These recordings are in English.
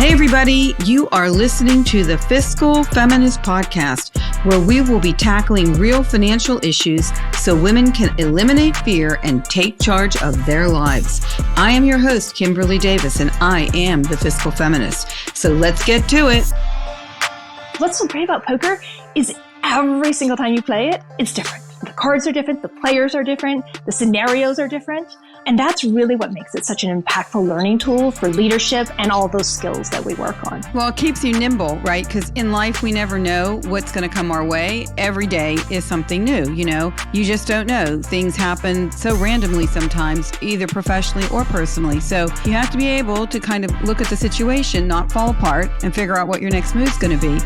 Hey, everybody, you are listening to the Fiscal Feminist Podcast, where we will be tackling real financial issues so women can eliminate fear and take charge of their lives. I am your host, Kimberlee Davis, and I am the Fiscal Feminist. So let's get to it. What's so great about poker is every single time you play it, it's different. The cards are different, the players are different, the scenarios are different. And that's really what makes it such an impactful learning tool for leadership and all those skills that we work on. Well, it keeps you nimble, right? Because in life, we never know what's going to come our way. Every day is something new, You just don't know. Things happen so randomly sometimes, either professionally or personally. So you have to be able to kind of look at the situation, not fall apart, and figure out what your next move's going to be.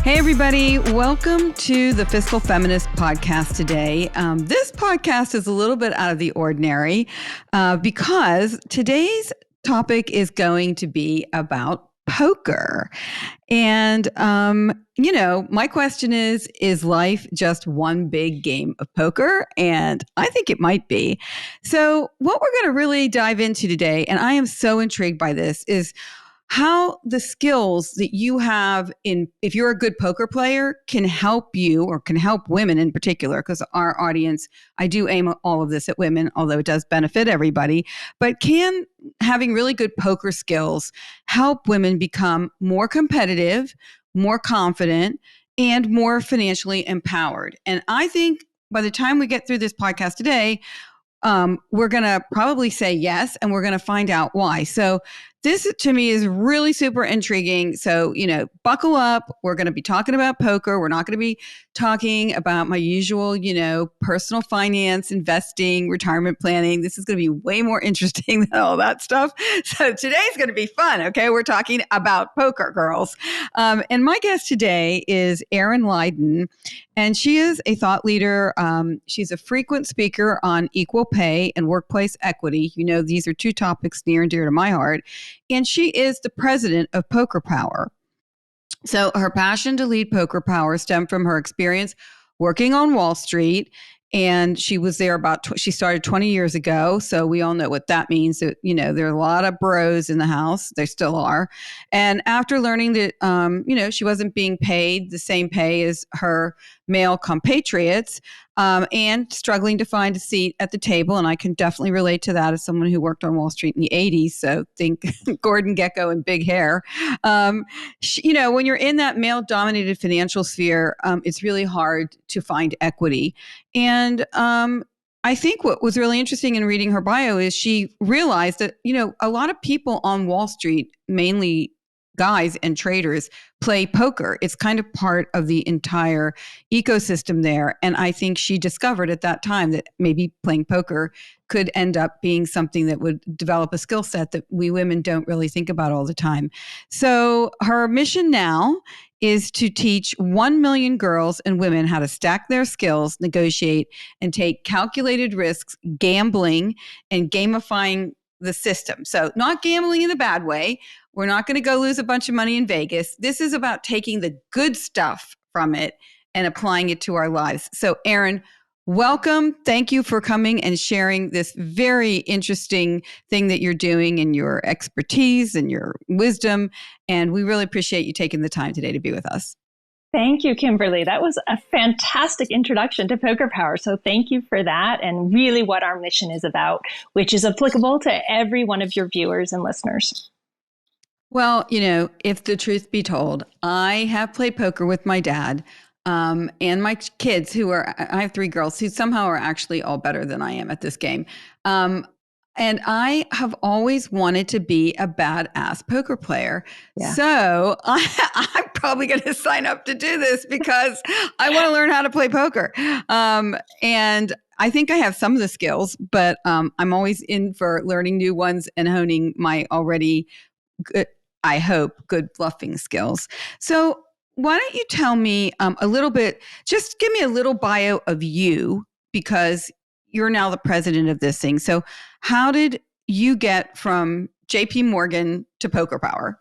Hey, everybody. Welcome to the Fiscal Feminist Podcast today. This podcast is a little bit out of the ordinary because today's topic is going to be about poker. And, my question is life just one big game of poker? And I think it might be. So what we're going to really dive into today, and I am so intrigued by this, is how the skills that you have if you're a good poker player can help you or can help women in particular, because our audience, I do aim all of this at women, although it does benefit everybody, but can having really good poker skills help women become more competitive, more confident, and more financially empowered? And I think by the time we get through this podcast today, we're going to probably say yes, and we're going to find out why. So this to me is really super intriguing. So, buckle up. We're going to be talking about poker. We're not going to be talking about my usual, personal finance, investing, retirement planning. This is going to be way more interesting than all that stuff. So today's going to be fun. Okay. We're talking about poker, girls. And my guest today is Erin Lydon, and she is a thought leader. She's a frequent speaker on equal pay and workplace equity. These are two topics near and dear to my heart. And she is the president of Poker Power. So her passion to lead Poker Power stemmed from her experience working on Wall Street. And she was there she started 20 years ago. So we all know what that means. That, there are a lot of bros in the house. There still are. And after learning that, she wasn't being paid the same pay as her male compatriots, and struggling to find a seat at the table. And I can definitely relate to that as someone who worked on Wall Street in the 80s. So think Gordon Gekko and big hair. When you're in that male-dominated financial sphere, it's really hard to find equity. And I think what was really interesting in reading her bio is she realized that, a lot of people on Wall Street, mainly guys and traders, play poker. It's kind of part of the entire ecosystem there. And I think she discovered at that time that maybe playing poker could end up being something that would develop a skill set that we women don't really think about all the time. So her mission now is to teach 1 million girls and women how to stack their skills, negotiate, and take calculated risks, gambling, and gamifying the system. So not gambling in a bad way. We're not going to go lose a bunch of money in Vegas. This is about taking the good stuff from it and applying it to our lives. So Erin, welcome. Thank you for coming and sharing this very interesting thing that you're doing and your expertise and your wisdom. And we really appreciate you taking the time today to be with us. Thank you, Kimberlee. That was a fantastic introduction to Poker Power. So thank you for that, and really what our mission is about, which is applicable to every one of your viewers and listeners. Well, if the truth be told, I have played poker with my dad and my kids I have 3 girls who somehow are actually all better than I am at this game. And I have always wanted to be a badass poker player. Yeah. So I'm probably going to sign up to do this because I want to learn how to play poker. And I think I have some of the skills, but I'm always in for learning new ones and honing my already good, I hope, good bluffing skills. So why don't you tell me a little bit, just give me a little bio of you, because you're now the president of this thing. So how did you get from JP Morgan to Poker Power?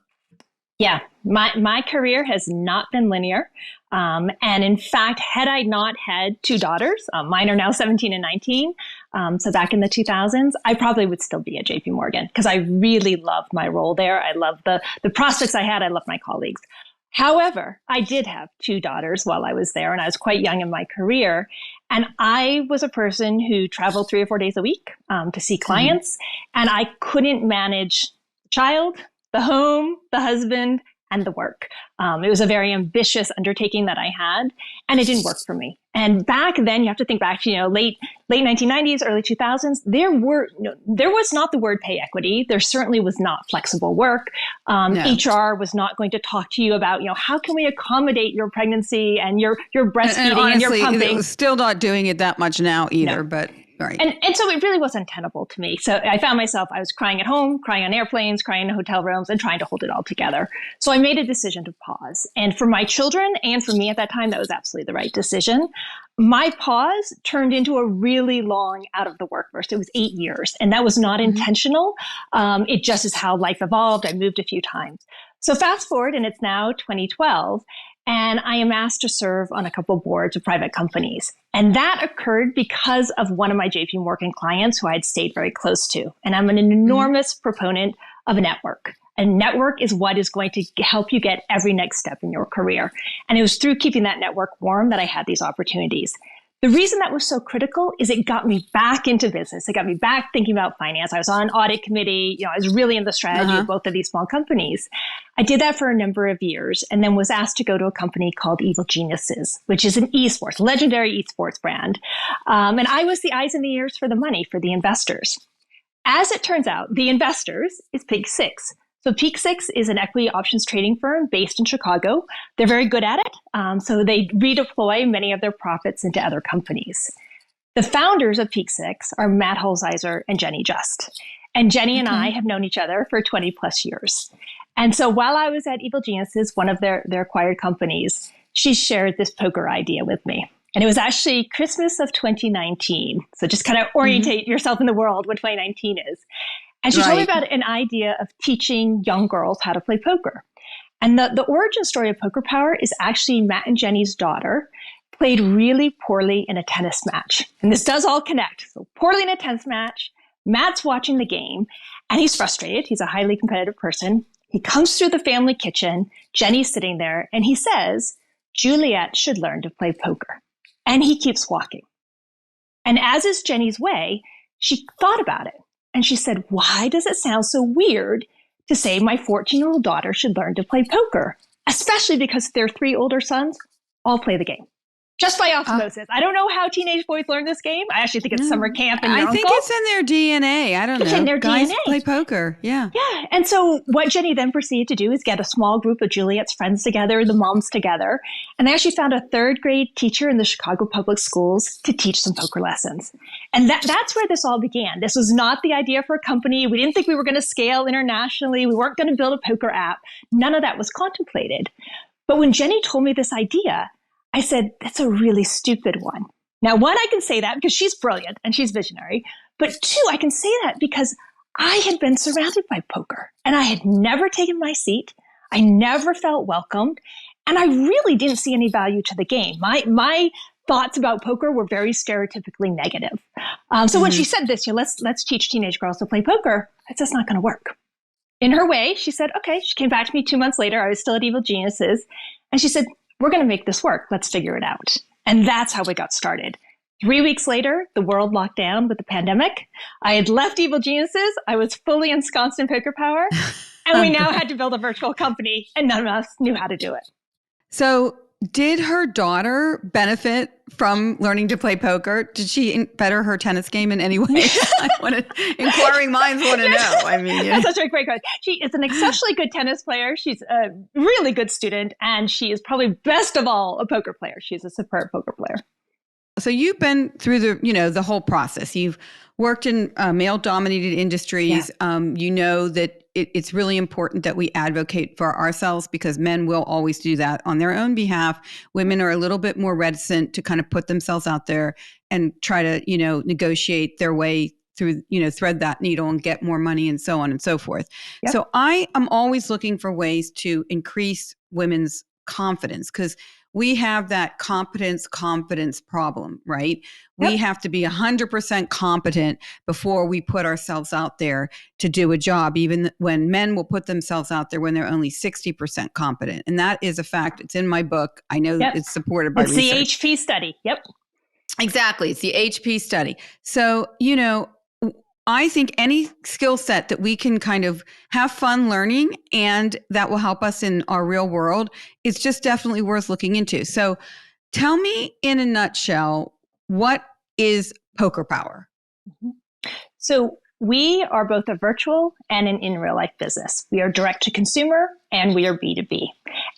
Yeah, my career has not been linear. And in fact, had I not had 2 daughters, mine are now 17 and 19, So back in the 2000s, I probably would still be at JP Morgan because I really loved my role there. I loved the prospects I had. I loved my colleagues. However, I did have two daughters while I was there, and I was quite young in my career. And I was a person who traveled 3 or 4 days a week to see clients, and I couldn't manage the child, the home, the husband, and the work. It was a very ambitious undertaking that I had, and it didn't work for me. And back then, you have to think back to late 1990s, early 2000s. There was not the word pay equity. There certainly was not flexible work. No. HR was not going to talk to you about how can we accommodate your pregnancy and your breastfeeding and, honestly, your pumping. It was still not doing it that much now either, but. Right. And so it really wasn't tenable to me. So I found myself, I was crying at home, crying on airplanes, crying in hotel rooms, and trying to hold it all together. So I made a decision to pause. And for my children and for me at that time, that was absolutely the right decision. My pause turned into a really long out of the workforce. It was 8 years, and that was not intentional. It just is how life evolved. I moved a few times. So fast forward, and it's now 2012. And I am asked to serve on a couple of boards of private companies. And that occurred because of one of my JP Morgan clients who I had stayed very close to. And I'm an enormous proponent of a network. A network is what is going to help you get every next step in your career. And it was through keeping that network warm that I had these opportunities. The reason that was so critical is it got me back into business. It got me back thinking about finance. I was on an audit committee. I was really in the strategy of both of these small companies. I did that for a number of years and then was asked to go to a company called Evil Geniuses, which is an esports, legendary esports brand. And I was the eyes and the ears for the money for the investors. As it turns out, the investors is Pig Six. So Peak Six is an equity options trading firm based in Chicago. They're very good at it. So they redeploy many of their profits into other companies. The founders of Peak Six are Matt Holzheiser and Jenny Just. And Jenny and I have known each other for 20 plus years. And so while I was at Evil Geniuses, one of their acquired companies, she shared this poker idea with me. And it was actually Christmas of 2019. So just kind of orientate yourself in the world what 2019 is. And she told me about an idea of teaching young girls how to play poker. And the origin story of Poker Power is actually Matt and Jenny's daughter played really poorly in a tennis match. And this does all connect. So poorly in a tennis match, Matt's watching the game, and he's frustrated. He's a highly competitive person. He comes through the family kitchen. Jenny's sitting there, and he says, Juliet should learn to play poker. And he keeps walking. And as is Jenny's way, she thought about it. And she said, why does it sound so weird to say my 14-year-old daughter should learn to play poker, especially because their 3 older sons all play the game? Just by osmosis. I don't know how teenage boys learn this game. I actually think it's summer camp and I think it's in their DNA. I don't know. It's in their Guys DNA. Play poker. Yeah. Yeah. And so what Jenny then proceeded to do is get a small group of Juliet's friends together, the moms together. And they actually found a 3rd grade teacher in the Chicago public schools to teach some poker lessons. And that's where this all began. This was not the idea for a company. We didn't think we were going to scale internationally. We weren't going to build a poker app. None of that was contemplated. But when Jenny told me this idea, I said, that's a really stupid one. Now, one, I can say that because she's brilliant and she's visionary. But 2, I can say that because I had been surrounded by poker and I had never taken my seat. I never felt welcomed. And I really didn't see any value to the game. My thoughts about poker were very stereotypically negative. So when she said this, let's teach teenage girls to play poker, it's just not going to work. In her way, she said, okay. She came back to me 2 months later. I was still at Evil Geniuses. And she said, we're going to make this work. Let's figure it out. And that's how we got started. 3 weeks later, the world locked down with the pandemic. I had left Evil Geniuses. I was fully ensconced in Poker Power. And we now had to build a virtual company, and none of us knew how to do it. So did her daughter benefit from learning to play poker? Did she better her tennis game in any way? Inquiring minds want to know. I mean, That's such a great question. She is an exceptionally good tennis player. She's a really good student, and she is probably best of all a poker player. She's a superb poker player. So you've been through the whole process. You've worked in male-dominated industries. Yeah. You know that it's really important that we advocate for ourselves because men will always do that on their own behalf. Women are a little bit more reticent to kind of put themselves out there and try to, negotiate their way through, thread that needle and get more money and so on and so forth. Yep. So I am always looking for ways to increase women's confidence because we have that competence problem, right? We Yep. have to be 100% competent before we put ourselves out there to do a job, even when men will put themselves out there when they're only 60% competent. And that is a fact. It's in my book. I know Yep. it's supported by It's research. the HP study. Yep. Exactly. It's the HP study. So, I think any skill set that we can kind of have fun learning and that will help us in our real world is just definitely worth looking into. So tell me in a nutshell, what is Poker Power? So we are both a virtual and an in real life business. We are direct to consumer and we are B2B.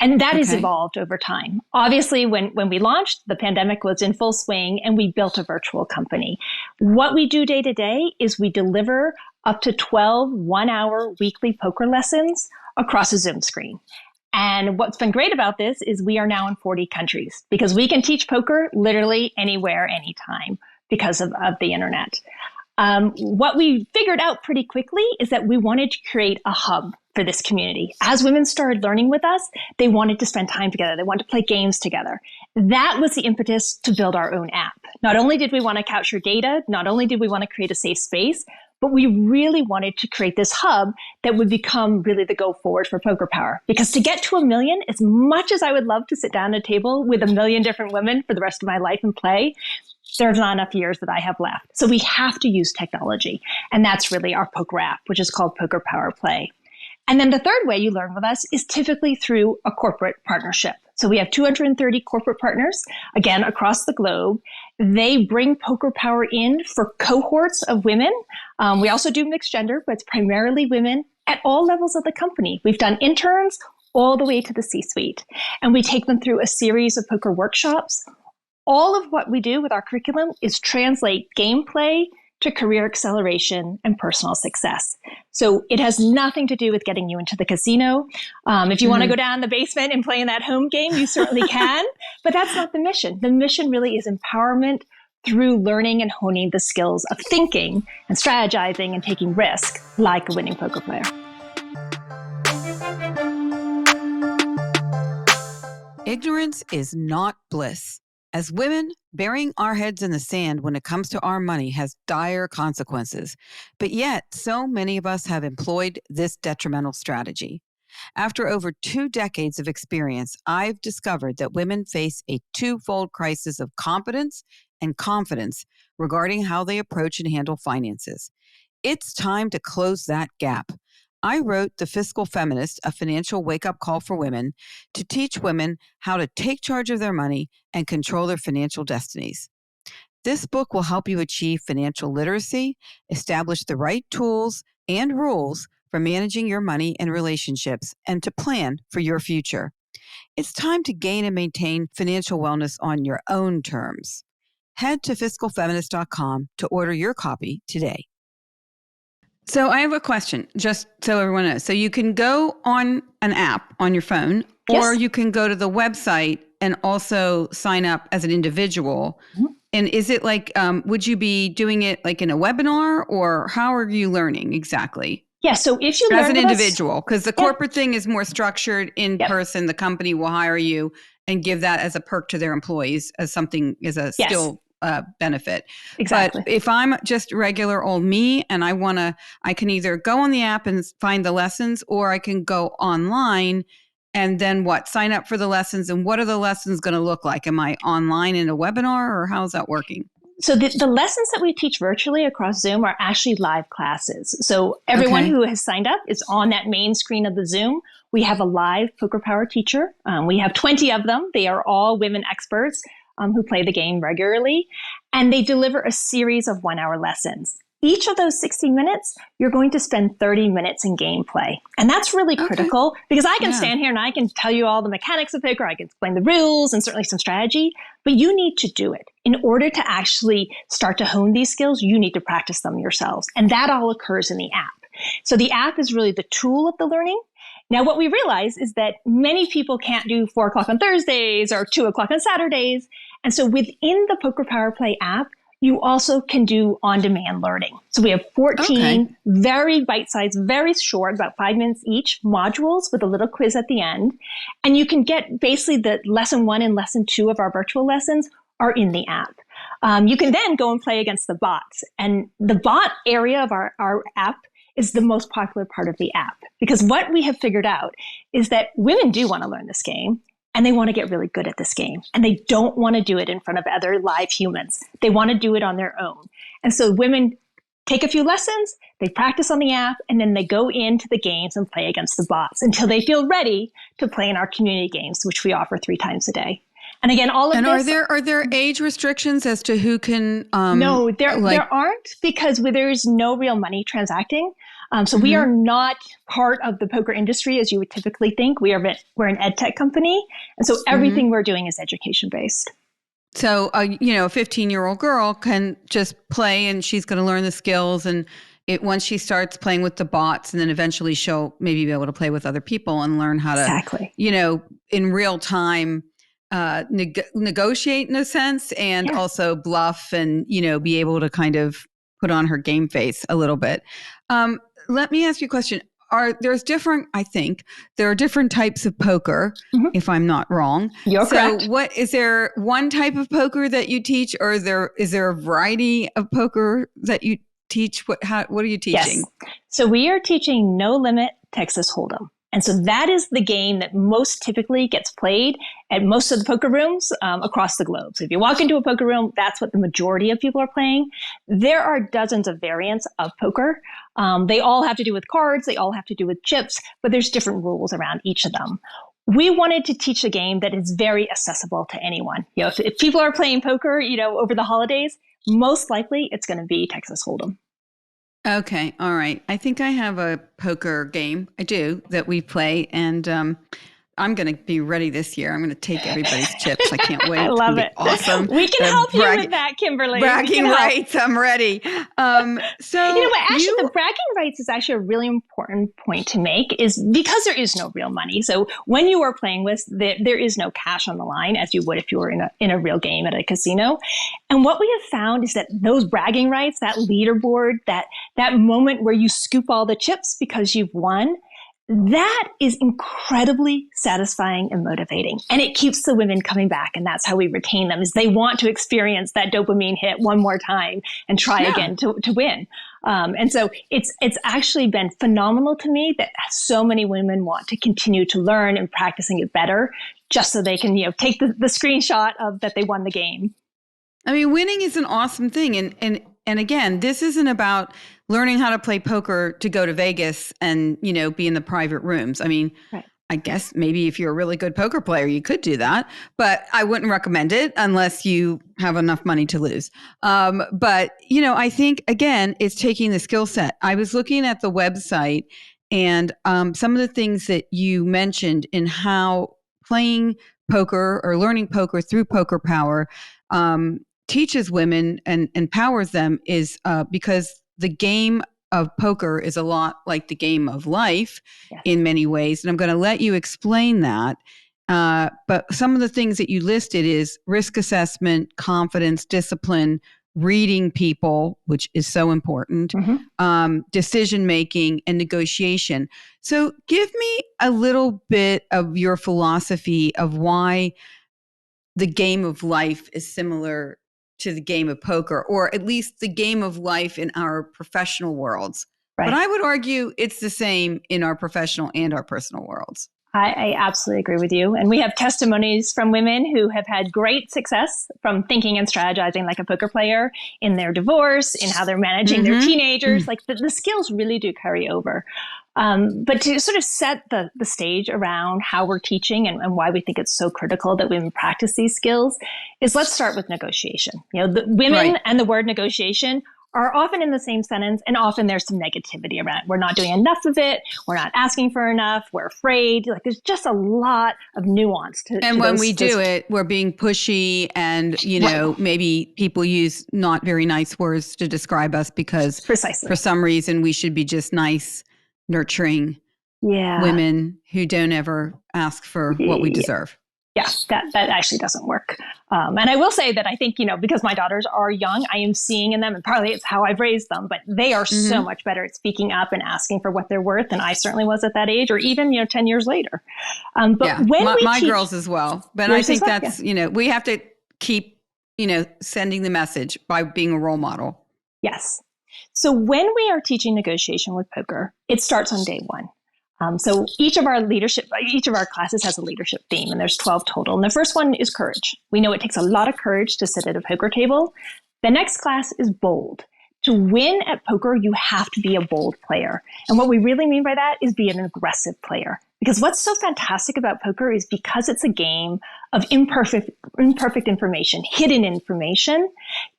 And that has evolved over time. Obviously, when we launched, the pandemic was in full swing and we built a virtual company. What we do day to day is we deliver up to 12 one-hour weekly poker lessons across a Zoom screen. And what's been great about this is we are now in 40 countries because we can teach poker literally anywhere, anytime because of the internet. What we figured out pretty quickly is that we wanted to create a hub for this community. As women started learning with us, they wanted to spend time together. They wanted to play games together. That was the impetus to build our own app. Not only did we want to capture data, not only did we want to create a safe space, but we really wanted to create this hub that would become really the go forward for Poker Power. Because to get to 1 million, as much as I would love to sit down at a table with 1 million different women for the rest of my life and play, there's not enough years that I have left. So we have to use technology. And that's really our poker app, which is called Poker Power Play. And then the third way you learn with us is typically through a corporate partnership. So we have 230 corporate partners, again, across the globe. They bring Poker Power in for cohorts of women. We also do mixed gender, but it's primarily women at all levels of the company. We've done interns all the way to the C-suite. And we take them through a series of poker workshops. All of what we do with our curriculum is translate gameplay to career acceleration and personal success. So it has nothing to do with getting you into the casino. If you want to go down the basement and play in that home game, you certainly can, but that's not the mission. The mission really is empowerment through learning and honing the skills of thinking and strategizing and taking risk like a winning poker player. Ignorance is not bliss. As women, burying our heads in the sand when it comes to our money has dire consequences. But yet, so many of us have employed this detrimental strategy. After over 2 decades of experience, I've discovered that women face a twofold crisis of competence and confidence regarding how they approach and handle finances. It's time to close that gap. I wrote The Fiscal Feminist, a financial wake-up call for women, to teach women how to take charge of their money and control their financial destinies. This book will help you achieve financial literacy, establish the right tools and rules for managing your money and relationships, and to plan for your future. It's time to gain and maintain financial wellness on your own terms. Head to fiscalfeminist.com to order your copy today. So I have a question, just so everyone knows. So you can go on an app on your phone, or you can go to the website and also sign up as an individual. And is it like, would you be doing it like in a webinar, or how are you learning exactly? Yeah, so if you learn as an with us- individual, because the corporate thing is more structured in person. The company will hire you and give that as a perk to their employees as something, as a skill benefit. Exactly. But if I'm just regular old me and I can either go on the app and find the lessons, or I can go online and then sign up for the lessons. And what are the lessons going to look like? Am I online in a webinar, or how's that working? So the lessons that we teach virtually across Zoom are actually live classes. So everyone who has signed up is on that main screen of the Zoom. We have a live Poker Power teacher. We have 20 of them. They are all women experts who play the game regularly. And they deliver a series of 1-hour lessons. Each of those 60 minutes, you're going to spend 30 minutes in gameplay. And that's really critical because I can stand here and I can tell you all the mechanics of poker. I can explain the rules and certainly some strategy, but you need to do it. In order to actually start to hone these skills, you need to practice them yourselves. And that all occurs in the app. So the app is really the tool of the learning. Now, what we realize is that many people can't do 4 o'clock on Thursdays or 2 o'clock on Saturdays. And so within the Poker Power Play app, You also can do on-demand learning. So we have 14 very bite-sized, very short, about 5 minutes each, modules with a little quiz at the end. And you can get basically the lesson 1 and lesson 2 of our virtual lessons are in the app. You can then go and play against the bots. And the bot area of our app is the most popular part of the app. Because what we have figured out is that women do want to learn this game. And they want to get really good at this game. And they don't want to do it in front of other live humans. They want to do it on their own. And so women take a few lessons, they practice on the app, and then they go into the games and play against the bots until they feel ready to play in our community games, which we offer 3 times a day. And again, all of and this. And are there age restrictions as to who can? No, there aren't, because there is no real money transacting. So we are not part of the poker industry as you would typically think. We're an ed tech company, and so everything we're doing is education based. So a 15-year-old girl can just play, and she's going to learn the skills, and once she starts playing with the bots, and then eventually she'll maybe be able to play with other people and learn how to, in real time. Negotiate in a sense, and also bluff, and be able to kind of put on her game face a little bit. Let me ask you a question. I think there are different types of poker, if I'm not wrong. You're correct. So is there one type of poker that you teach, or is there a variety of poker that you teach? What are you teaching? Yes. So we are teaching No Limit Texas Hold'em. And so that is the game that most typically gets played at most of the poker rooms across the globe. So if you walk into a poker room, that's what the majority of people are playing. There are dozens of variants of poker. They all have to do with cards. They all have to do with chips, but there's different rules around each of them. We wanted to teach a game that is very accessible to anyone. If people are playing poker, over the holidays, most likely it's going to be Texas Hold'em. Okay. All right. I think I have a poker game. I do that we play, and I'm going to be ready this year. I'm going to take everybody's chips. I can't wait. I love it. Awesome. We can help you with that, Kimberlee. Bragging rights. I'm ready. So you know what? Actually, the bragging rights is actually a really important point to make, is because there is no real money. So when you are playing with, there is no cash on the line as you would if you were in a real game at a casino. And what we have found is that those bragging rights, that leaderboard, that moment where you scoop all the chips because you've won, that is incredibly satisfying and motivating. And it keeps the women coming back. And that's how we retain them, is they want to experience that dopamine hit one more time and try again to win. And so it's actually been phenomenal to me that so many women want to continue to learn and practicing it better, just so they can, take the screenshot of that they won the game. I mean, winning is an awesome thing. And again, this isn't about learning how to play poker to go to Vegas and, be in the private rooms. I mean, I guess maybe if you're a really good poker player, you could do that, but I wouldn't recommend it unless you have enough money to lose. But, I think, again, it's taking the skill set. I was looking at the website, and some of the things that you mentioned in how playing poker or learning poker through Poker Power teaches women and empowers them is because the game of poker is a lot like the game of life in many ways. And I'm going to let you explain that. But some of the things that you listed is risk assessment, confidence, discipline, reading people, which is so important, decision-making, and negotiation. So give me a little bit of your philosophy of why the game of life is similar to the game of poker, or at least the game of life in our professional worlds. Right. But I would argue it's the same in our professional and our personal worlds. I absolutely agree with you. And we have testimonies from women who have had great success from thinking and strategizing like a poker player in their divorce, in how they're managing their teenagers. Like the skills really do carry over. But to sort of set the stage around how we're teaching and why we think it's so critical that women practice these skills is, let's start with negotiation. The women and the word negotiation are often in the same sentence, and often there's some negativity around it. We're not doing enough of it. We're not asking for enough. We're afraid. Like, there's just a lot of nuance to And when we do it, we're being pushy, and, maybe people use not very nice words to describe us because for some reason we should be just nice, nurturing women who don't ever ask for what we deserve. Yeah, that actually doesn't work. And I will say that I think, because my daughters are young, I am seeing in them, and partly it's how I've raised them, but they are so much better at speaking up and asking for what they're worth than I certainly was at that age, or even, 10 years later. But Yeah, when we my teach girls as well. But I yours as think well, that's, we have to keep, sending the message by being a role model. yes. So when we are teaching negotiation with poker, it starts on day one. So each of our classes has a leadership theme, and there's 12 total. And the first one is courage. We know it takes a lot of courage to sit at a poker table. The next class is bold. To win at poker, you have to be a bold player. And what we really mean by that is be an aggressive player. Because what's so fantastic about poker is because it's a game of imperfect information, hidden information,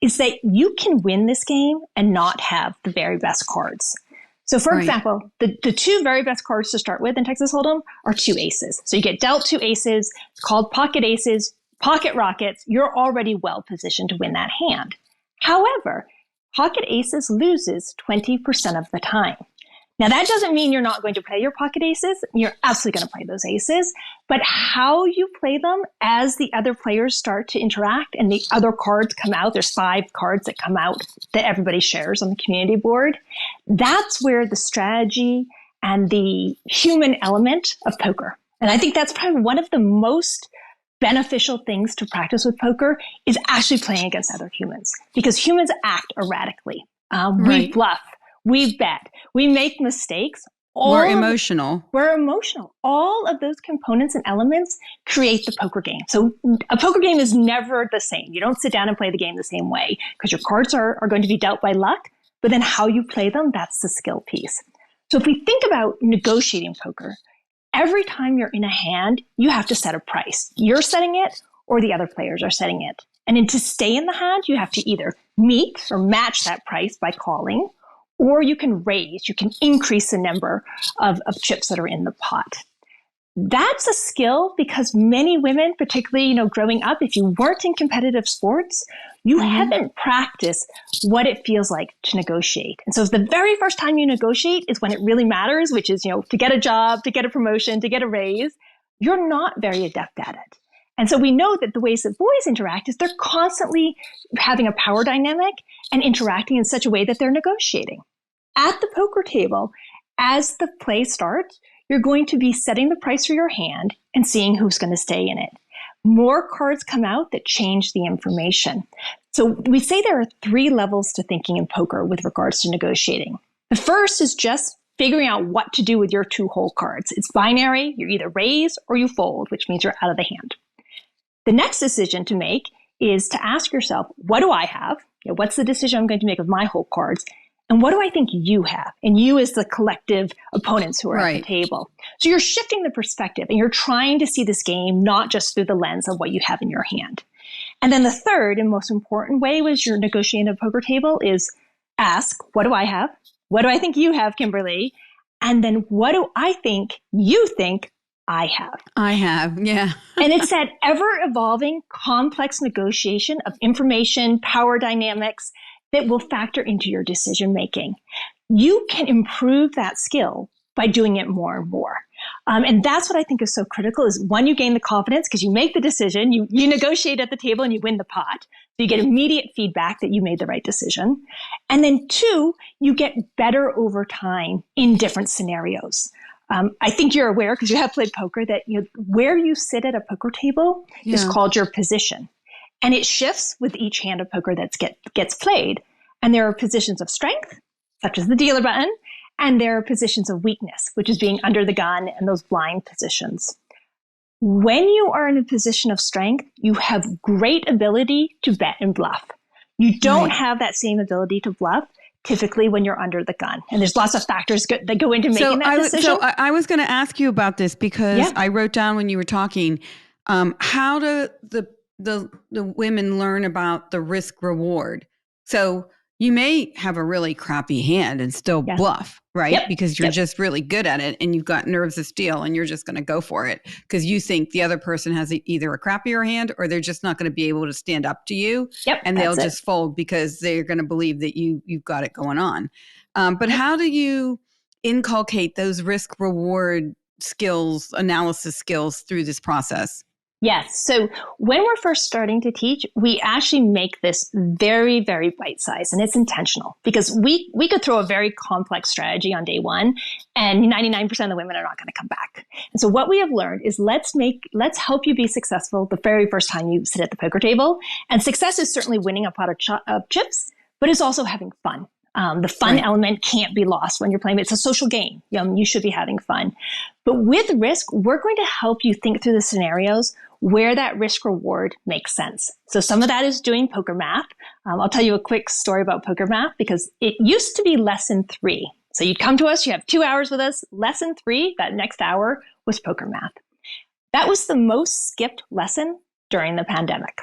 is that you can win this game and not have the very best cards. So for example, the two very best cards to start with in Texas Hold'em are two aces. So you get dealt two aces, it's called pocket aces, pocket rockets. You're already well positioned to win that hand. However, pocket aces loses 20% of the time. Now, that doesn't mean you're not going to play your pocket aces. You're absolutely going to play those aces. But how you play them as the other players start to interact and the other cards come out, there's 5 cards that come out that everybody shares on the community board. That's where the strategy and the human element of poker. And I think that's probably one of the most beneficial things to practice with poker is actually playing against other humans, because humans act erratically. We bluff. We bet. We make mistakes. We're emotional. We're emotional. All of those components and elements create the poker game. So a poker game is never the same. You don't sit down and play the game the same way because your cards are going to be dealt by luck. But then how you play them, that's the skill piece. So if we think about negotiating poker, every time you're in a hand, you have to set a price. You're setting it or the other players are setting it. And then to stay in the hand, you have to either meet or match that price by calling, or you can raise, you can increase the number of chips that are in the pot. That's a skill because many women, particularly, growing up, if you weren't in competitive sports, you haven't practiced what it feels like to negotiate. And so the very first time you negotiate is when it really matters, which is, to get a job, to get a promotion, to get a raise. You're not very adept at it. And so we know that the ways that boys interact is they're constantly having a power dynamic and interacting in such a way that they're negotiating. At the poker table, as the play starts, you're going to be setting the price for your hand and seeing who's going to stay in it. More cards come out that change the information. So we say there are 3 levels to thinking in poker with regards to negotiating. The first is just figuring out what to do with your 2 whole cards. It's binary. You either raise or you fold, which means you're out of the hand. The next decision to make is to ask yourself, what do I have? What's the decision I'm going to make with my whole cards? And what do I think you have? And you as the collective opponents who are at the table. So you're shifting the perspective and you're trying to see this game not just through the lens of what you have in your hand. And then the third and most important way was you're negotiating at a poker table is ask, what do I have? What do I think you have, Kimberlee? And then what do I think you think I have? I have, yeah. And it's that ever-evolving, complex negotiation of information, power dynamics, that will factor into your decision making. You can improve that skill by doing it more and more. And that's what I think is so critical is one, you gain the confidence because you make the decision, you negotiate at the table and you win the pot. So you get immediate feedback that you made the right decision. And then 2, you get better over time in different scenarios. I think you're aware because you have played poker that where you sit at a poker table is called your position. And it shifts with each hand of poker that gets played. And there are positions of strength, such as the dealer button, and there are positions of weakness, which is being under the gun and those blind positions. When you are in a position of strength, you have great ability to bet and bluff. You don't have that same ability to bluff typically when you're under the gun. And there's lots of factors that go into making that decision. So I was going to ask you about this because I wrote down when you were talking, how do the women learn about the risk reward? So you may have a really crappy hand and still bluff, right? Because you're just really good at it and you've got nerves of steel and you're just going to go for it because you think the other person has either a crappier hand or they're just not going to be able to stand up to you and they'll just fold because they're going to believe that you've got it going on. But how do you inculcate those risk reward skills, analysis skills through this process? Yes. So when we're first starting to teach, we actually make this very, very bite-sized, and it's intentional because we could throw a very complex strategy on day one and 99% of the women are not going to come back. And so what we have learned is let's help you be successful the very first time you sit at the poker table. And success is certainly winning a pot of chips, but it's also having fun. The fun element can't be lost when you're playing. It's a social game. You should be having fun. But with risk, we're going to help you think through the scenarios where that risk reward makes sense. So some of that is doing poker math. I'll tell you a quick story about poker math because it used to be lesson 3. So you'd come to us, you have 2 hours with us. Lesson 3, that next hour, was poker math. That was the most skipped lesson during the pandemic.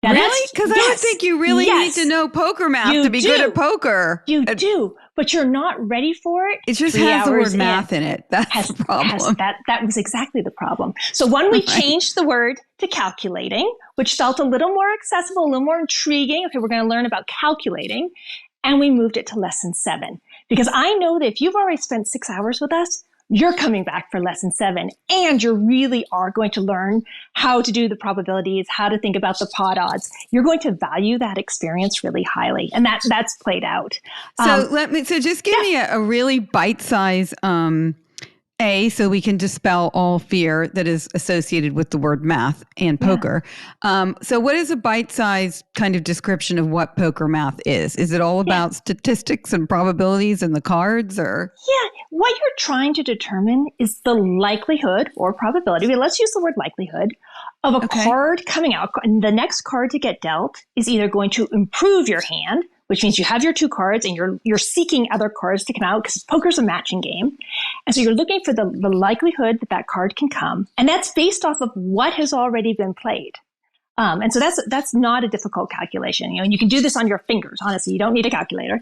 Now really? Because I would think you really need to know poker math to be good at poker. You do, but you're not ready for it. It just has the word math in it. That's the problem. That was exactly the problem. So when we changed the word to calculating, which felt a little more accessible, a little more intriguing. Okay, we're going to learn about calculating. And we moved it to lesson 7. Because I know that if you've already spent 6 hours with us, you're coming back for lesson 7, and you really are going to learn how to do the probabilities, how to think about the pot odds. You're going to value that experience really highly, and that's played out. So just give me a really bite-size so we can dispel all fear that is associated with the word math and poker. So what is a bite-sized kind of description of what poker math is? Is it all about statistics and probabilities and the cards, or? Yeah, what you're trying to determine is the likelihood or probability, but let's use the word likelihood, of a card coming out. And the next card to get dealt is either going to improve your hand, which means you have your 2 cards and you're seeking other cards to come out because poker's a matching game. And so you're looking for the likelihood that card can come. And that's based off of what has already been played. And so that's not a difficult calculation. And you can do this on your fingers, honestly. You don't need a calculator.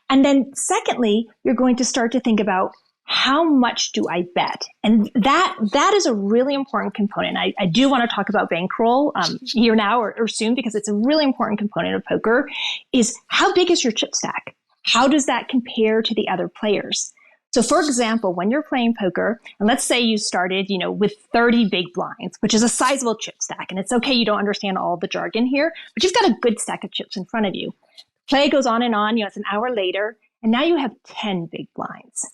And then secondly, you're going to start to think about how much do I bet? And that is a really important component. I do want to talk about bankroll here now or soon because it's a really important component of poker is how big is your chip stack? How does that compare to the other players? So for example, when you're playing poker, and let's say you started, with 30 big blinds, which is a sizable chip stack. And it's okay, you don't understand all the jargon here, but you've got a good stack of chips in front of you. Play goes on and on, it's an hour later, and now you have 10 big blinds.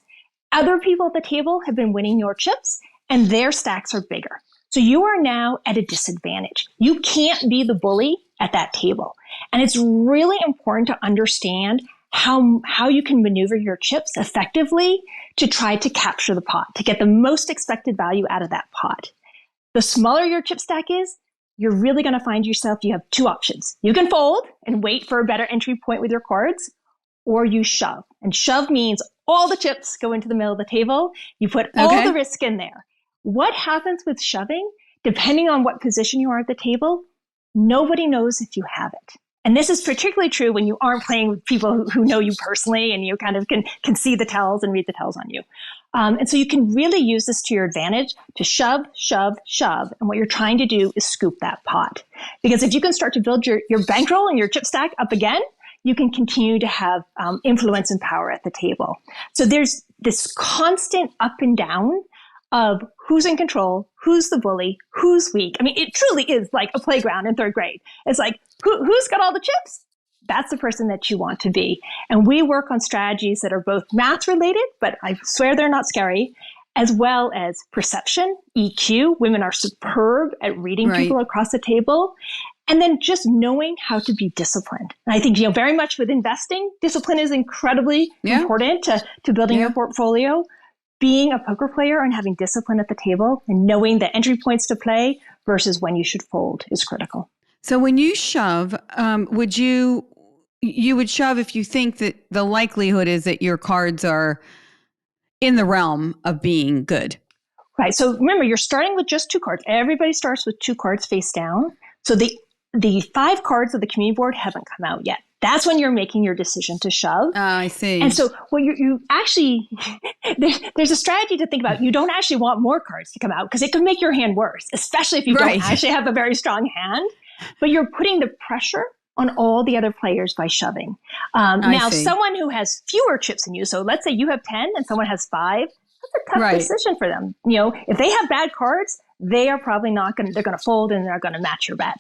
Other people at the table have been winning your chips and their stacks are bigger. So you are now at a disadvantage. You can't be the bully at that table. And it's really important to understand how you can maneuver your chips effectively to try to capture the pot, to get the most expected value out of that pot. The smaller your chip stack is, you're really going to find yourself, you have 2 options. You can fold and wait for a better entry point with your cards, or you shove. And shove means all the chips go into the middle of the table. You put all the risk in there. What happens with shoving, depending on what position you are at the table, nobody knows if you have it. And this is particularly true when you aren't playing with people who know you personally and you kind of can see the tells and read the tells on you. And so you can really use this to your advantage to shove, shove, shove. And what you're trying to do is scoop that pot. Because if you can start to build your bankroll and your chip stack up again, you can continue to have influence and power at the table. So there's this constant up and down of who's in control, who's the bully, who's weak. I mean, it truly is like a playground in 3rd grade. It's like, who's got all the chips? That's the person that you want to be. And we work on strategies that are both math related, but I swear they're not scary, as well as perception, EQ. Women are superb at reading people across the table. And then just knowing how to be disciplined. And I think, very much with investing, discipline is incredibly important to building your portfolio. Being a poker player and having discipline at the table and knowing the entry points to play versus when you should fold is critical. So when you shove, you would shove if you think that the likelihood is that your cards are in the realm of being good. Right. So remember, you're starting with just 2 cards. Everybody starts with 2 cards face down. So the 5 cards of the community board haven't come out yet. That's when you're making your decision to shove. Oh, I see. And so what you actually, there's a strategy to think about. You don't actually want more cards to come out because it could make your hand worse, especially if you don't actually have a very strong hand. But you're putting the pressure on all the other players by shoving. Now, someone who has fewer chips than you, so let's say you have 10 and someone has 5, that's a tough decision for them. If they have bad cards, they are probably not going to, they're going to fold and they're going to match your bet.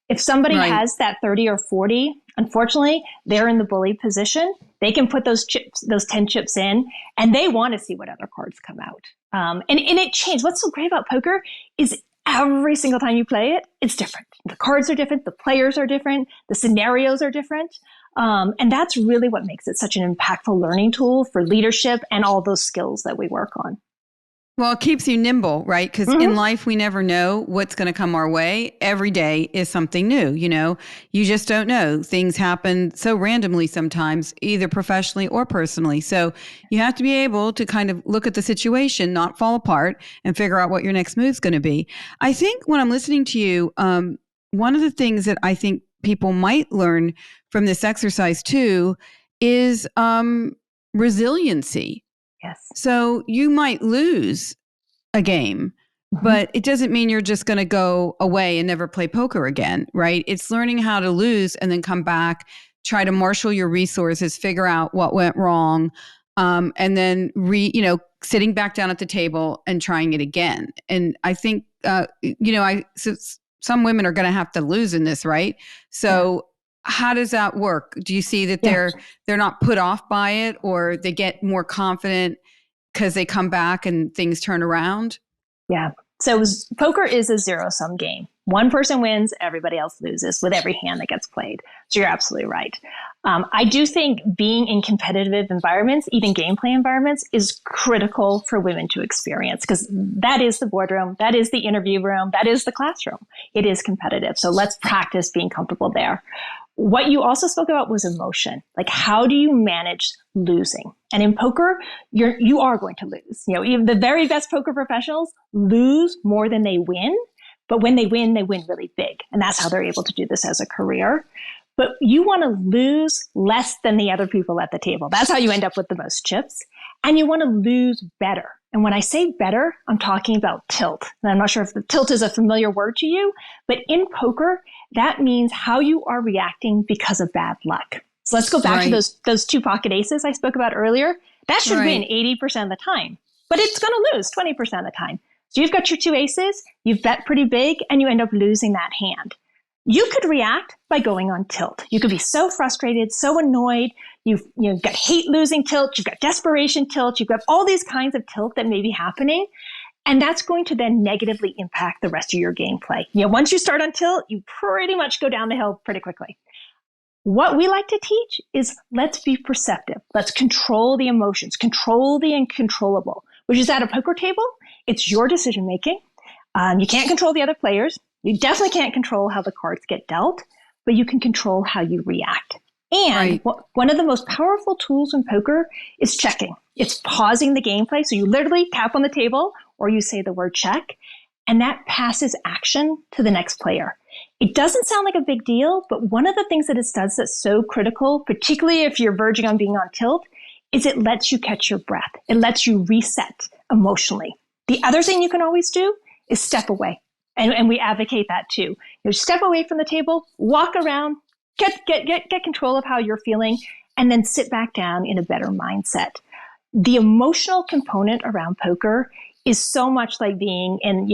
If somebody has that 30 or 40, unfortunately, they're in the bully position. They can put those 10 chips in, and they want to see what other cards come out. And it changed. What's so great about poker is every single time you play it, it's different. The cards are different. The players are different. The scenarios are different. And that's really what makes it such an impactful learning tool for leadership and all those skills that we work on. Well, it keeps you nimble, right? Because in life, we never know what's going to come our way. Every day is something new. You just don't know. Things happen so randomly sometimes, either professionally or personally. So you have to be able to kind of look at the situation, not fall apart, and figure out what your next move is going to be. I think when I'm listening to you, one of the things that I think people might learn from this exercise too is resiliency. Yes. So you might lose a game, but it doesn't mean you're just going to go away and never play poker again, right? It's learning how to lose and then come back, try to marshal your resources, figure out what went wrong, and then sitting back down at the table and trying it again. And I think, some women are going to have to lose in this, right? So how does that work? Do you see that they're not put off by it, or they get more confident because they come back and things turn around? Yeah. So poker is a zero-sum game. One person wins, everybody else loses with every hand that gets played. So you're absolutely right. I do think being in competitive environments, even gameplay environments, is critical for women to experience, because that is the boardroom, that is the interview room, that is the classroom. It is competitive. So let's practice being comfortable there. What you also spoke about was emotion. Like, how do you manage losing? And in poker, you are going to lose. Even the very best poker professionals lose more than they win. But when they win really big. And that's how they're able to do this as a career. But you want to lose less than the other people at the table. That's how you end up with the most chips. And you want to lose better. And when I say better, I'm talking about tilt. And I'm not sure if the tilt is a familiar word to you, but in poker, that means how you are reacting because of bad luck. So let's go back to those two pocket aces I spoke about earlier. That should win 80% of the time, but it's going to lose 20% of the time. So you've got your two aces, you've bet pretty big, and you end up losing that hand. You could react by going on tilt. You could be so frustrated, so annoyed. You've got hate losing tilt. You've got desperation tilt. You've got all these kinds of tilt that may be happening. And that's going to then negatively impact the rest of your gameplay. Once you start on tilt, you pretty much go down the hill pretty quickly. What we like to teach is let's be perceptive. Let's control the emotions, control the uncontrollable, which is at a poker table. It's your decision making. You can't control the other players. You definitely can't control how the cards get dealt, but you can control how you react. And one of the most powerful tools in poker is checking. It's pausing the gameplay. So you literally tap on the table or you say the word check, and that passes action to the next player. It doesn't sound like a big deal, but one of the things that it does that's so critical, particularly if you're verging on being on tilt, is it lets you catch your breath. It lets you reset emotionally. The other thing you can always do is step away. And we advocate that too. Step away from the table, walk around, get control of how you're feeling, and then sit back down in a better mindset. The emotional component around poker is so much like being in,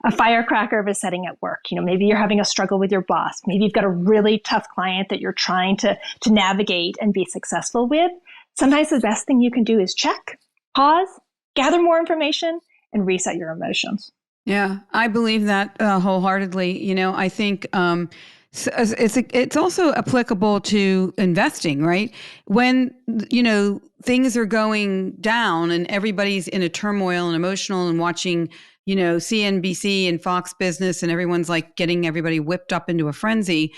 a firecracker of a setting at work. Maybe you're having a struggle with your boss. Maybe you've got a really tough client that you're trying to navigate and be successful with. Sometimes the best thing you can do is check, pause, gather more information, and reset your emotions. Yeah, I believe that wholeheartedly. I think it's also applicable to investing, right? When, things are going down and everybody's in a turmoil and emotional and watching, CNBC and Fox Business, and everyone's like getting everybody whipped up into a frenzy.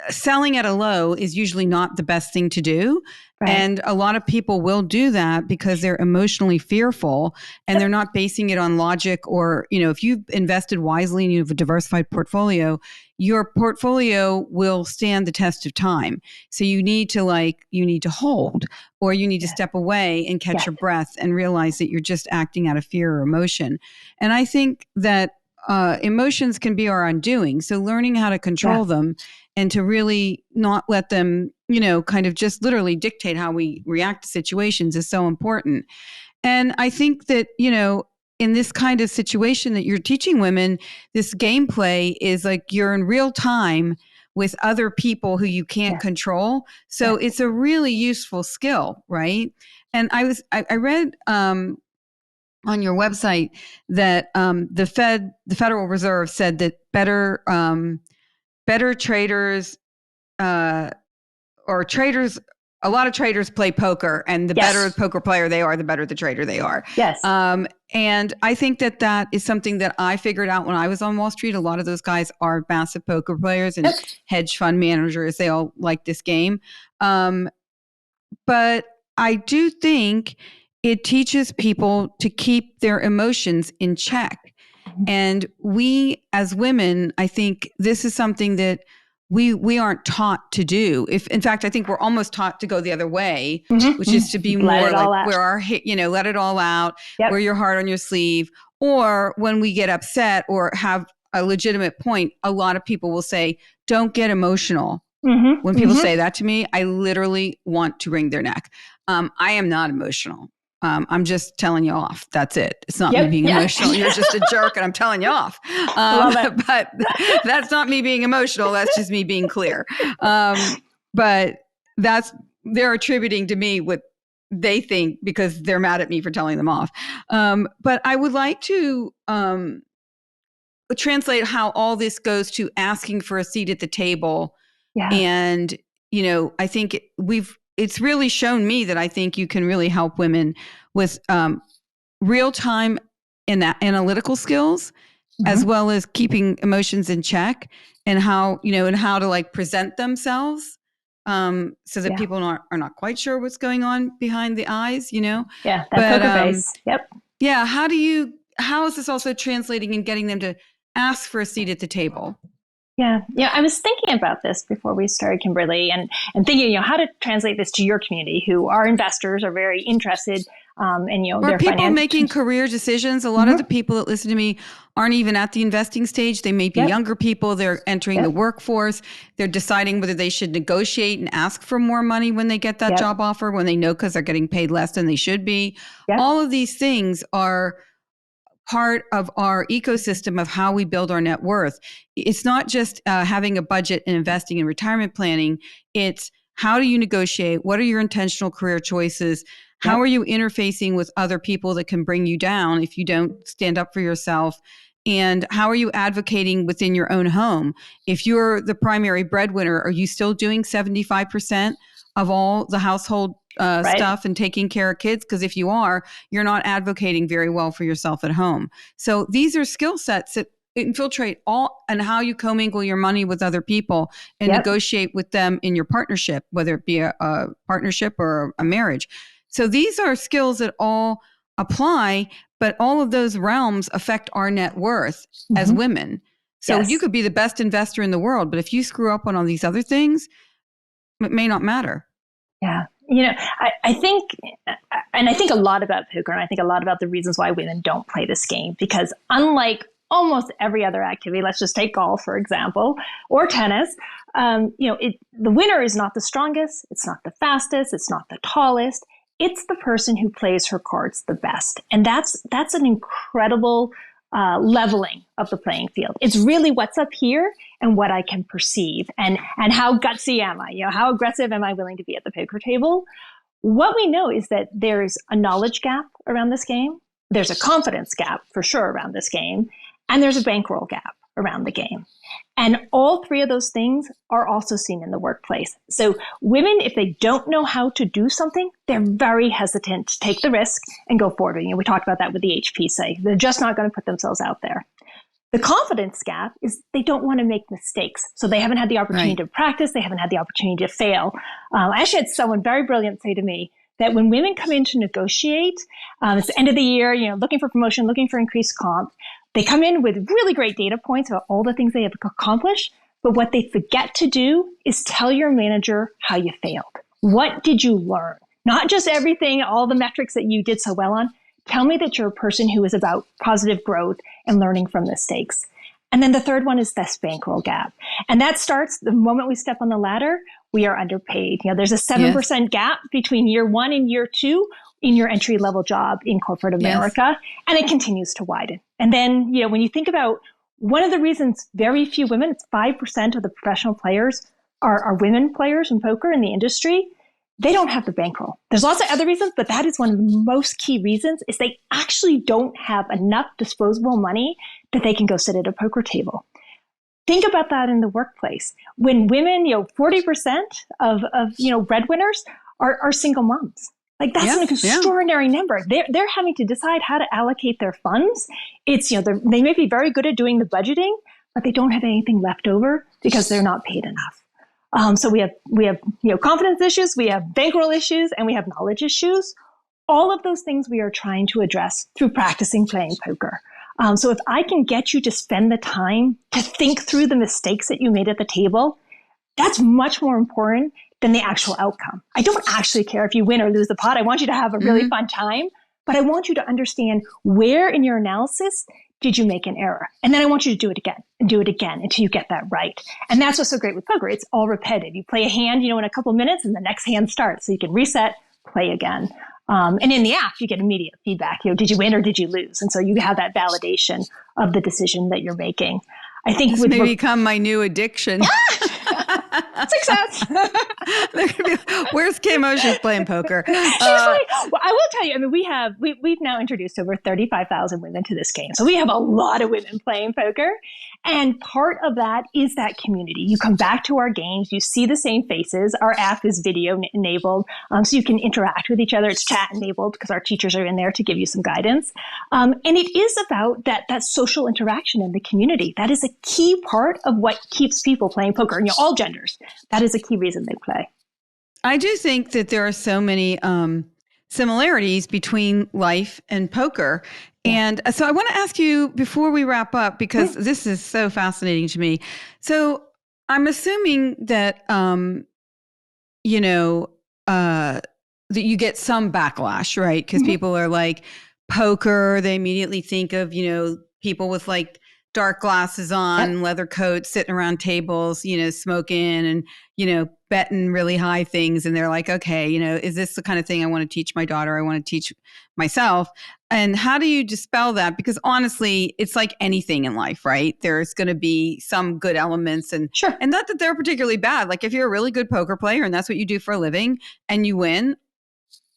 Selling at a low is usually not the best thing to do. Right. And a lot of people will do that because they're emotionally fearful and they're not basing it on logic or, if you've invested wisely and you have a diversified portfolio, your portfolio will stand the test of time. So you need to hold, or you need to step away and catch your breath and realize that you're just acting out of fear or emotion. And I think that emotions can be our undoing. So learning how to control them and to really not let them, kind of just literally dictate how we react to situations is so important. And I think that, in this kind of situation that you're teaching women, this gameplay is like you're in real time with other people who you can't control. So it's a really useful skill, right? And I read on your website that the Federal Reserve said that better traders or traders, a lot of traders play poker, and the better poker player they are, the better the trader they are. Yes. And I think that is something that I figured out when I was on Wall Street. A lot of those guys are massive poker players and hedge fund managers. They all like this game. But I do think it teaches people to keep their emotions in check. And we as women, I think this is something that we aren't taught to do. If in fact, I think we're almost taught to go the other way, which is to be more like where our, let it all out, wear your heart on your sleeve. Or when we get upset or have a legitimate point, a lot of people will say, don't get emotional. When people say that to me, I literally want to wring their neck. I am not emotional. I'm just telling you off. That's it. It's not me being emotional. You're just a jerk and I'm telling you off. But that's not me being emotional. That's just me being clear. But they're attributing to me what they think because they're mad at me for telling them off. But I would like to translate how all this goes to asking for a seat at the table. And, I think it's really shown me that I think you can really help women with real-time analytical skills, as well as keeping emotions in check, and how to like present themselves so that people are not quite sure what's going on behind the eyes, Yeah, that poker face. Yep. Yeah. How is this also translating and getting them to ask for a seat at the table? Yeah. I was thinking about this before we started, Kimberlee, and thinking, how to translate this to your community, who are investors, are very interested, or people making career decisions. A lot of the people that listen to me aren't even at the investing stage. They may be younger people. They're entering the workforce. They're deciding whether they should negotiate and ask for more money when they get that job offer, when they know because they're getting paid less than they should be. All of these things are part of our ecosystem of how we build our net worth. It's not just having a budget and investing in retirement planning. It's how do you negotiate? What are your intentional career choices? How are you interfacing with other people that can bring you down if you don't stand up for yourself? And how are you advocating within your own home? If you're the primary breadwinner, are you still doing 75% of all the household stuff and taking care of kids? Because if you are, you're not advocating very well for yourself at home. So these are skill sets that infiltrate all and how you commingle your money with other people and negotiate with them in your partnership, whether it be a partnership or a marriage. So these are skills that all apply, but all of those realms affect our net worth as women. So you could be the best investor in the world, but if you screw up on all these other things, it may not matter. Yeah. I think a lot about poker, and I think a lot about the reasons why women don't play this game, because unlike almost every other activity, let's just take golf, for example, or tennis, the winner is not the strongest, it's not the fastest, it's not the tallest. It's the person who plays her cards the best. And that's an incredible leveling of the playing field. It's really what's up here and what I can perceive, and how gutsy am I? How aggressive am I willing to be at the poker table? What we know is that there's a knowledge gap around this game. There's a confidence gap for sure around this game. And there's a bankroll gap around the game. And all three of those things are also seen in the workplace. So women, if they don't know how to do something, they're very hesitant to take the risk and go forward. We talked about that with the HP say. They're just not going to put themselves out there. The confidence gap is they don't want to make mistakes. So they haven't had the opportunity to practice. They haven't had the opportunity to fail. I actually had someone very brilliant say to me that when women come in to negotiate, it's the end of the year, looking for promotion, looking for increased comp, they come in with really great data points about all the things they have accomplished, but what they forget to do is tell your manager how you failed. What did you learn? Not just everything, all the metrics that you did so well on. Tell me that you're a person who is about positive growth and learning from mistakes. And then the third one is this bankroll gap. And that starts the moment we step on the ladder, we are underpaid. There's a 7% gap between year one and year two. in your entry-level job in corporate America, and it continues to widen. And then, when you think about one of the reasons very few women, it's 5% of the professional players are women players in poker in the industry, they don't have the bankroll. There's lots of other reasons, but that is one of the most key reasons is they actually don't have enough disposable money that they can go sit at a poker table. Think about that in the workplace. When women, 40% of breadwinners are single moms. Like that's an extraordinary number. They're having to decide how to allocate their funds. It's, they may be very good at doing the budgeting, but they don't have anything left over because they're not paid enough. So we have confidence issues, we have bankroll issues, and we have knowledge issues. All of those things we are trying to address through practicing playing poker. So if I can get you to spend the time to think through the mistakes that you made at the table, that's much more important than the actual outcome. I don't actually care if you win or lose the pot. I want you to have a really fun time, but I want you to understand where in your analysis did you make an error? And then I want you to do it again and do it again until you get that right. And that's what's so great with poker. It's all repetitive. You play a hand, in a couple minutes and the next hand starts. So you can reset, play again. And in the app, you get immediate feedback. Did you win or did you lose? And so you have that validation of the decision that you're making. I think this may become my new addiction. Success. Where's Kimo? She's playing poker. Well, I will tell you, we've now introduced over 35,000 women to this game. So we have a lot of women playing poker. And part of that is that community. You come back to our games, you see the same faces. Our app is video enabled, so you can interact with each other. It's chat enabled because our teachers are in there to give you some guidance. And it is about that social interaction in the community. That is a key part of what keeps people playing poker, and all genders. That is a key reason they play. I do think that there are so many similarities between life and poker. And so I want to ask you before we wrap up, because this is so fascinating to me. So I'm assuming that, that you get some backlash, right? Because people are like, poker, they immediately think of, people with like dark glasses on, leather coats, sitting around tables, smoking and, betting really high things. And they're like, okay, is this the kind of thing I want to teach my daughter? I want to teach myself. And how do you dispel that? Because honestly, it's like anything in life, right? There's going to be some good elements and not that they're particularly bad. Like if you're a really good poker player and that's what you do for a living and you win,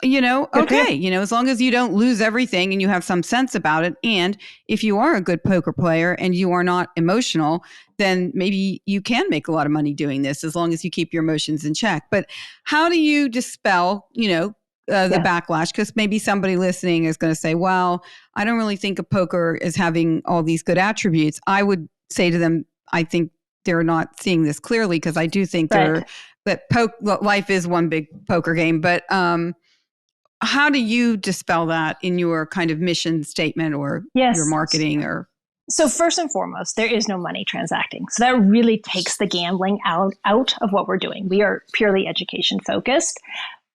okay, as long as you don't lose everything and you have some sense about it. And if you are a good poker player and you are not emotional, then maybe you can make a lot of money doing this as long as you keep your emotions in check. But how do you dispel, the backlash? Because maybe somebody listening is going to say, well, I don't really think of poker as having all these good attributes. I would say to them, I think they're not seeing this clearly because I do think life is one big poker game. But how do you dispel that in your kind of mission statement or your marketing or? So first and foremost, there is no money transacting. So that really takes the gambling out of what we're doing. We are purely education focused,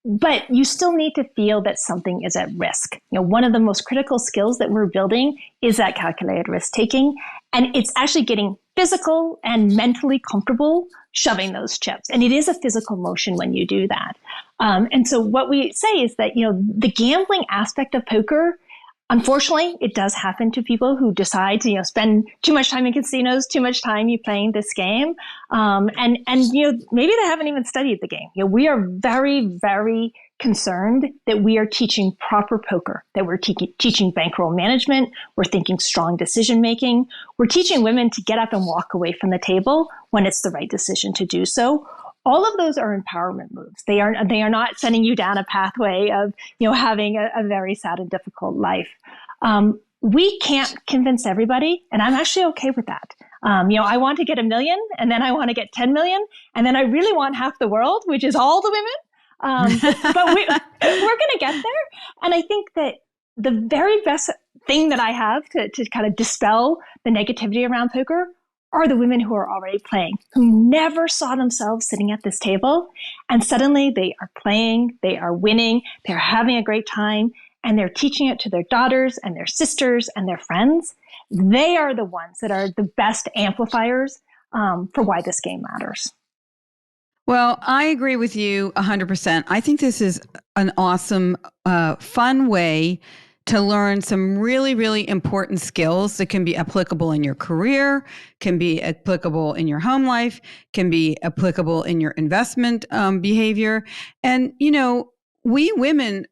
but you still need to feel that something is at risk. One of the most critical skills that we're building is that calculated risk taking. And it's actually getting physical and mentally comfortable shoving those chips. And it is a physical motion when you do that. And so what we say is that, the gambling aspect of poker, unfortunately, it does happen to people who decide to, spend too much time in casinos, too much time playing this game. And maybe they haven't even studied the game. We are very, very concerned that we are teaching proper poker, that we're teaching bankroll management. We're thinking strong decision making. We're teaching women to get up and walk away from the table when it's the right decision to do so. All of those are empowerment moves. They are not sending you down a pathway of, having a very sad and difficult life. We can't convince everybody, and I'm actually okay with that. I want to get 1 million, and then I want to get 10 million, and then I really want half the world, which is all the women. But we're going to get there. And I think that the very best thing that I have to kind of dispel the negativity around poker are the women who are already playing, who never saw themselves sitting at this table. And suddenly they are playing, they are winning, they're having a great time, and they're teaching it to their daughters and their sisters and their friends. They are the ones that are the best amplifiers for why this game matters. Well, I agree with you 100%. I think this is an awesome, fun way to learn some really, really important skills that can be applicable in your career, can be applicable in your home life, can be applicable in your investment behavior. And, we women,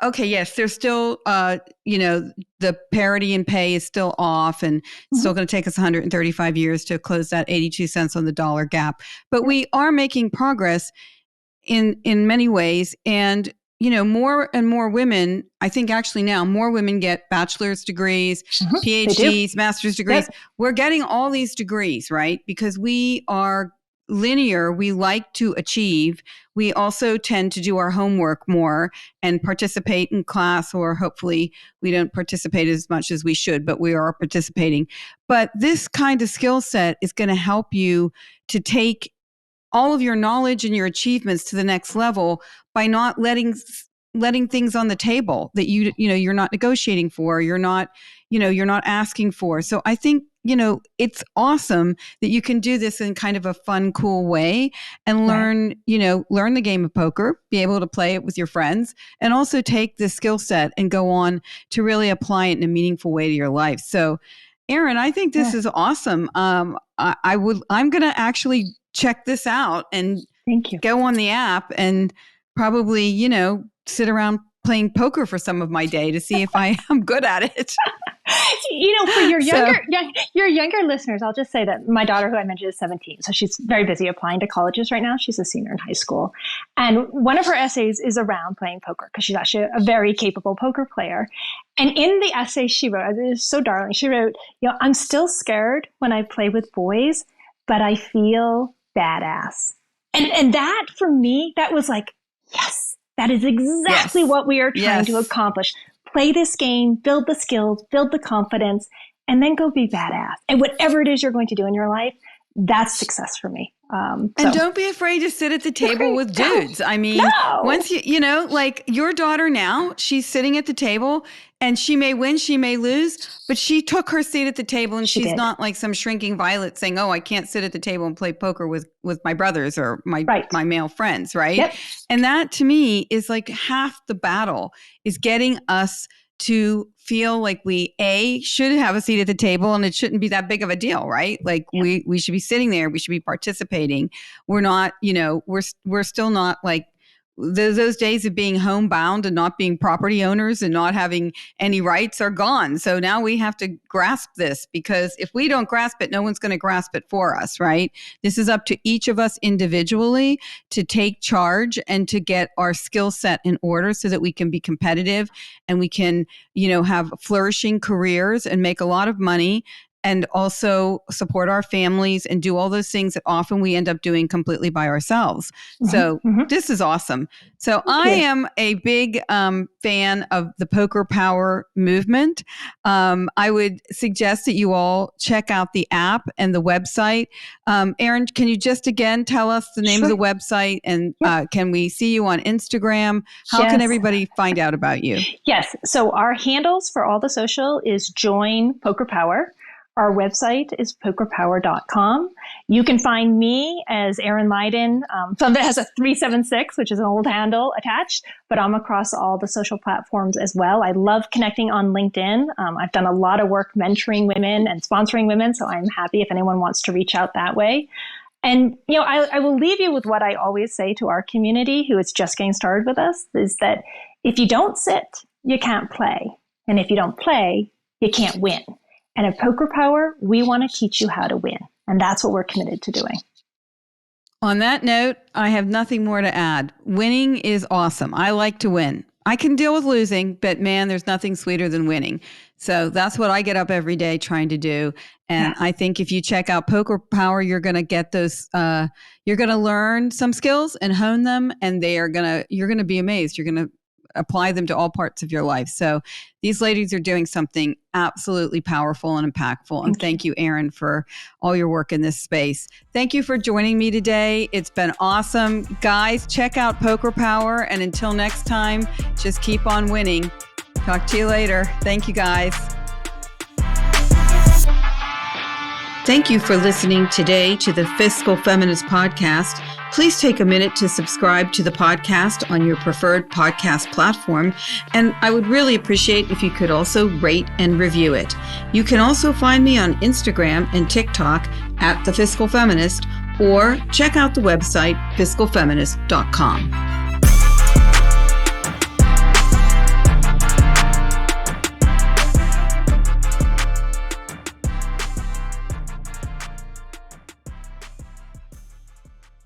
okay, yes, there's still, the parity in pay is still off, and it's still going to take us 135 years to close that 82 cents on the dollar gap. But we are making progress in many ways. And, more and more women, I think actually now more women get bachelor's degrees, PhDs, master's degrees. Yep. We're getting all these degrees, right? Because we are linear. We like to achieve. We also tend to do our homework more and participate in class, or hopefully we don't participate as much as we should, but we are participating. But this kind of skill set is going to help you to take all of your knowledge and your achievements to the next level by not letting things on the table that you're not negotiating for, you're not asking for. So I think, it's awesome that you can do this in kind of a fun, cool way and learn the game of poker, be able to play it with your friends, and also take this skill set and go on to really apply it in a meaningful way to your life. So, Erin, I think this is awesome. I'm going to actually check this out and Thank you. Go on the app and probably, sit around playing poker for some of my day to see if I am good at it. For your younger listeners, I'll just say that my daughter, who I mentioned, is 17. So she's very busy applying to colleges right now. She's a senior in high school. And one of her essays is around playing poker because she's actually a very capable poker player. And in the essay she wrote, it is so darling, she wrote, I'm still scared when I play with boys, but I feel badass. And that, for me, that was like, yes, that is exactly what we are trying to accomplish. Play this game, build the skills, build the confidence, and then go be badass. And whatever it is you're going to do in your life, that's success for me. And don't be afraid to sit at the table with dudes. I mean, once like your daughter now, she's sitting at the table and she may win, she may lose, but she took her seat at the table and she's not like some shrinking violet saying, oh, I can't sit at the table and play poker with my brothers or my male friends, right? Yep. And that to me is like half the battle, is getting us to feel like we should have a seat at the table and it shouldn't be that big of a deal, right? Like we should be sitting there, we should be participating. We're not, we're still not like those days of being homebound and not being property owners and not having any rights are gone. So now we have to grasp this, because if we don't grasp it, no one's going to grasp it for us, right? This is up to each of us individually to take charge and to get our skill set in order so that we can be competitive and we can, have flourishing careers and make a lot of money, and also support our families and do all those things that often we end up doing completely by ourselves. So this is awesome. So I am a big fan of the Poker Power movement. I would suggest that you all check out the app and the website. Erin, can you just again tell us the name of the website, and can we see you on Instagram? How can everybody find out about you? Yes. So our handles for all the social is Join Poker Power. Our website is pokerpower.com. You can find me as Erin Lydon. Some of it has a 376, which is an old handle attached, but I'm across all the social platforms as well. I love connecting on LinkedIn. I've done a lot of work mentoring women and sponsoring women, so I'm happy if anyone wants to reach out that way. And, I will leave you with what I always say to our community who is just getting started with us, is that if you don't sit, you can't play. And if you don't play, you can't win. And at Poker Power, we want to teach you how to win. And that's what we're committed to doing. On that note, I have nothing more to add. Winning is awesome. I like to win. I can deal with losing, but man, there's nothing sweeter than winning. So that's what I get up every day trying to do. And I think if you check out Poker Power, you're going to get those, you're going to learn some skills and hone them, and you're going to be amazed. You're going to apply them to all parts of your life. So these ladies are doing something absolutely powerful and impactful. And thank you, Erin, for all your work in this space. Thank you for joining me today. It's been awesome. Guys, check out Poker Power. And until next time, just keep on winning. Talk to you later. Thank you, guys. Thank you for listening today to the Fiscal Feminist Podcast. Please take a minute to subscribe to the podcast on your preferred podcast platform, and I would really appreciate if you could also rate and review it. You can also find me on Instagram and TikTok at The Fiscal Feminist, or check out the website fiscalfeminist.com.